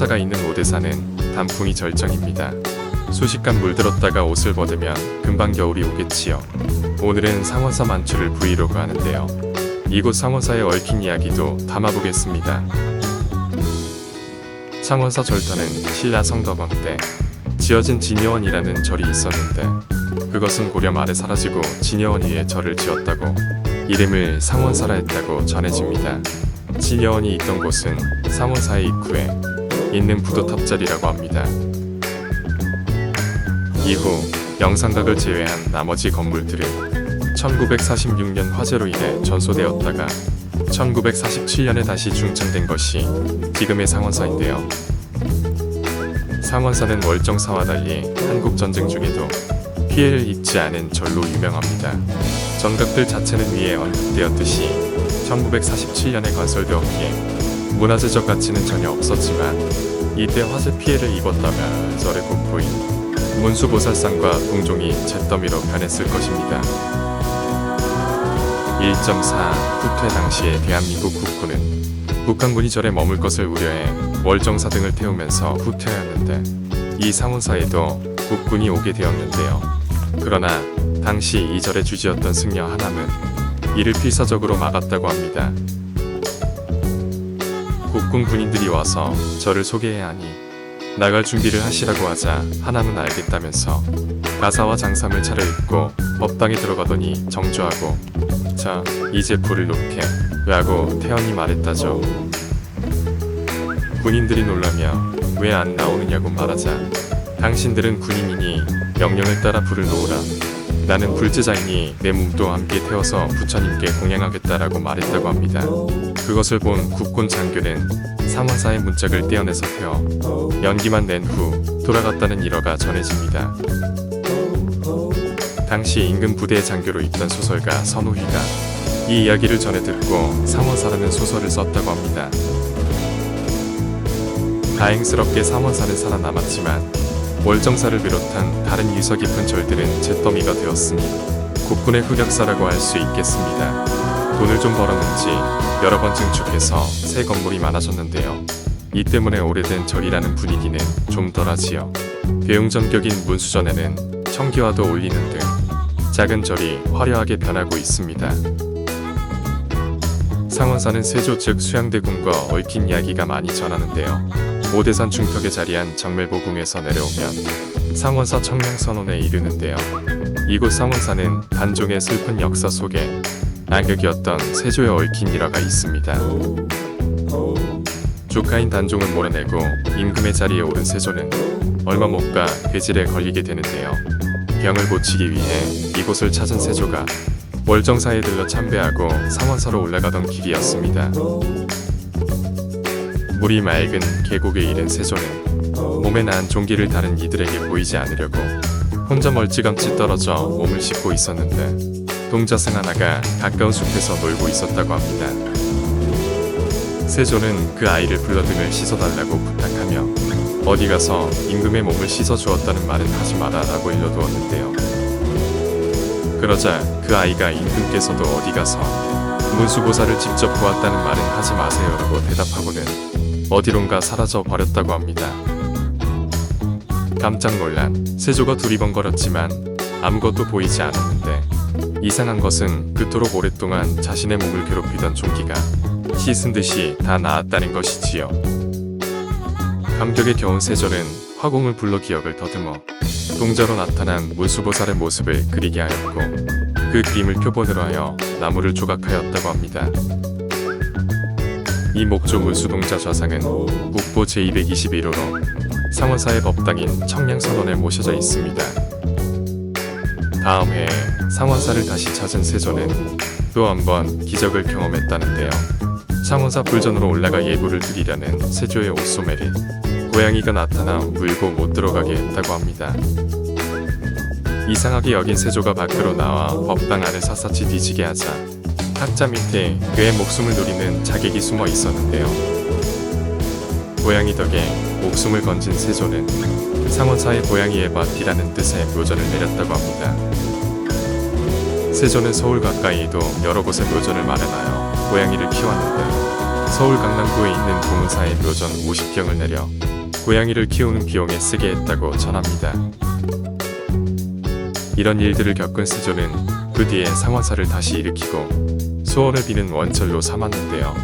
상원사가 있는 오대산은 단풍이 절정입니다. 수십간 물들었다가 옷을 벗으면 금방 겨울이 오겠지요. 오늘은 상원사 만추를 브이로그 하는데요. 이곳 상원사에 얽힌 이야기도 담아보겠습니다. 상원사 절터는 신라 성덕왕 때 지어진 진여원이라는 절이 있었는데 그것은 고려 말에 사라지고 진여원 위에 절을 지었다고 이름을 상원사라 했다고 전해집니다. 진여원이 있던 곳은 상원사의 입구에 있는 부도탑자리라고 합니다. 이후 영상각을 제외한 나머지 건물들은 1946년 화재로 인해 전소되었다가 1947년에 다시 중창된 것이 지금의 상원사인데요. 상원사는 월정사와 달리 한국전쟁 중에도 피해를 입지 않은 절로 유명합니다. 전각들 자체는 위에 언급되었듯이 1947년에 건설되었기에 문화재적 가치는 전혀 없었지만 이때 화재 피해를 입었다면 절의 국보인 문수보살상과 동종이 잿더미로 변했을 것입니다. 1.4 후퇴 당시에 대한민국 국군은 북한군이 절에 머물 것을 우려해 월정사 등을 태우면서 후퇴하였는데 이 상원사에도 국군이 오게 되었는데요. 그러나 당시 이 절의 주지였던 승려 하남은 이를 필사적으로 막았다고 합니다. 국군 군인들이 와서 절을 소개해야 하니 나갈 준비를 하시라고 하자 하남은 알겠다면서 가사와 장삼을 차려입고 법당에 들어가더니 정주하고 자 이제 불을 놓게 라고 태연히 말했다죠. 군인들이 놀라며 왜 안 나오느냐고 말하자 당신들은 군인이니 명령을 따라 불을 놓으라. 나는 불제자이니 내 몸도 함께 태워서 부처님께 공양하겠다라고 말했다고 합니다. 그것을 본 국군 장교는 상원사의 문짝을 떼어내서 태워 연기만 낸 후 돌아갔다는 일화가 전해집니다. 당시 임금 부대의 장교로 있던 소설가 선우희가 이 이야기를 전해 듣고 상원사라는 소설을 썼다고 합니다. 다행스럽게 상원사는 살아남았지만 월정사를 비롯한 다른 유서 깊은 절들은 잿더미가 되었으니 국군의 흑역사라고 할 수 있겠습니다. 돈을 좀 벌었는지 여러 번 증축해서 새 건물이 많아졌는데요. 이 때문에 오래된 절이라는 분위기는 좀 덜하지요. 대웅전격인 문수전에는 청기화도 올리는 등 작은 절이 화려하게 변하고 있습니다. 상원사는 세조 즉 수양대군과 얽힌 이야기가 많이 전하는데요. 오대산 중턱에 자리한 정멜보궁에서 내려오면 상원사 청량선원에 이르는데요. 이곳 상원사는 단종의 슬픈 역사 속에 안격이었던 세조에 얽힌 일화가 있습니다. 조카인 단종은 몰아내고 임금의 자리에 오른 세조는 얼마 못 가 괴질에 걸리게 되는데요. 병을 고치기 위해 이곳을 찾은 세조가 월정사에 들러 참배하고 상원사로 올라가던 길이었습니다. 물이 맑은 계곡에 이른 세조는 몸에 난 종기를 다른 이들에게 보이지 않으려고 혼자 멀찌감치 떨어져 몸을 씻고 있었는데 동자승 하나가 가까운 숲에서 놀고 있었다고 합니다. 세조는 그 아이를 불러 등을 씻어달라고 부탁하며 어디 가서 임금의 몸을 씻어주었다는 말은 하지 마라 라고 일러두었는데요. 그러자 그 아이가 임금께서도 어디 가서 문수보살을 직접 보았다는 말은 하지 마세요 라고 대답하고는 어디론가 사라져 버렸다고 합니다. 깜짝 놀란 세조가 두리번거렸지만 아무것도 보이지 않았는데 이상한 것은 그토록 오랫동안 자신의 몸을 괴롭히던 종기가 씻은 듯이 다 나았다는 것이지요. 감격에 겨운 세조는 화공을 불러 기억을 더듬어 동자로 나타난 문수보살의 모습을 그리게 하였고 그 그림을 표본으로 하여 나무를 조각하였다고 합니다. 이 목조 문수동자 좌상은 국보 제221호로 상원사의 법당인 청량선원에 모셔져 있습니다. 다음 해에 상원사를 다시 찾은 세조는 또 한 번 기적을 경험했다는데요. 상원사 불전으로 올라가 예불을 드리려는 세조의 옷소매를 고양이가 나타나 물고 못 들어가게 했다고 합니다. 이상하게 여긴 세조가 밖으로 나와 법당 안을 샅샅이 뒤지게 하자 탁자 밑에 그의 목숨을 노리는 자객이 숨어 있었는데요. 고양이 덕에 목숨을 건진 세조는 상원사의 고양이의 밭이라는 뜻의 묘전을 내렸다고 합니다. 세조는 서울 가까이에도 여러 곳에 묘전을 마련하여 고양이를 키웠는데 서울 강남구에 있는 고문사의 묘전 50경을 내려 고양이를 키우는 비용에 쓰게 했다고 전합니다. 이런 일들을 겪은 스조는 그 뒤에 상원사를 다시 일으키고 소원을 비는 원철로 삼았는데요.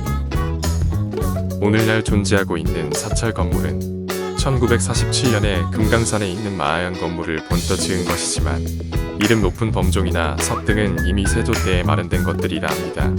오늘날 존재하고 있는 사찰 건물은 1947년에 금강산에 있는 마하양 건물을 본떠 지은 것이지만 이름 높은 범종이나 섭 등은 이미 세조 때에 마련된 것들이라 합니다.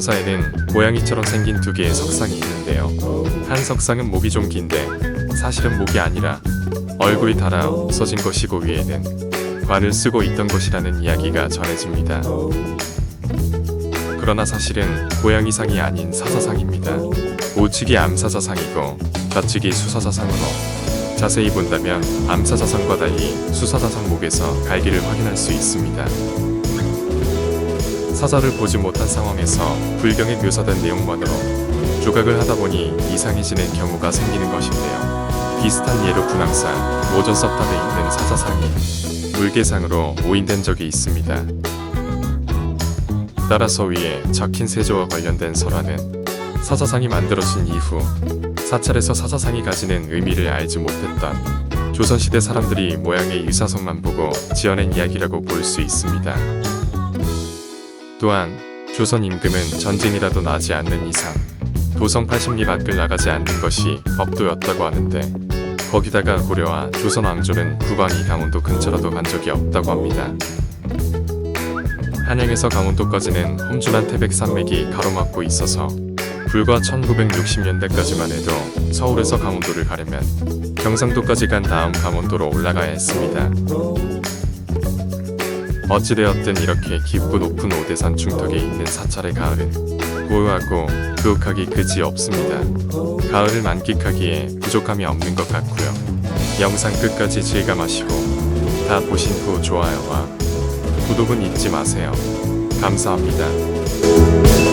사사에는 고양이처럼 생긴 두 개의 석상이 있는데요. 한 석상은 목이 좀 긴데 사실은 목이 아니라 얼굴이 닳아 없어진 것이고 위에는 관을 쓰고 있던 것이라는 이야기가 전해집니다. 그러나 사실은 고양이상이 아닌 사사상입니다. 우측이 암사사상이고 좌측이 수사사상으로 자세히 본다면 암사사상과 달리 수사사상 목에서 갈기를 확인할 수 있습니다. 사자를 보지 못한 상황에서 불경에 묘사된 내용만으로 조각을 하다 보니 이상해지는 경우가 생기는 것인데요. 비슷한 예로 군항상 모전 서탑에 있는 사자상이 물개상으로 오인된 적이 있습니다. 따라서 위에 적힌 세조와 관련된 설화는 사자상이 만들어진 이후 사찰에서 사자상이 가지는 의미를 알지 못했던 조선시대 사람들이 모양의 유사성만 보고 지어낸 이야기라고 볼 수 있습니다. 또한 조선 임금은 전쟁이라도 나지 않는 이상 도성 80리 밖을 나가지 않는 것이 법도였다고 하는데 거기다가 고려와 조선 왕조는 국왕이 강원도 근처라도 간 적이 없다고 합니다. 한양에서 강원도까지는 험준한 태백산맥이 가로막고 있어서 불과 1960년대까지만 해도 서울에서 강원도를 가려면 경상도까지 간 다음 강원도로 올라가야 했습니다. 어찌되었든 이렇게 깊고 높은 오대산 중턱에 있는 사찰의 가을은 고요하고 그윽하기 그지 없습니다. 가을을 만끽하기에 부족함이 없는 것 같고요. 영상 끝까지 즐감하시고 다 보신 후 좋아요와 구독은 잊지 마세요. 감사합니다.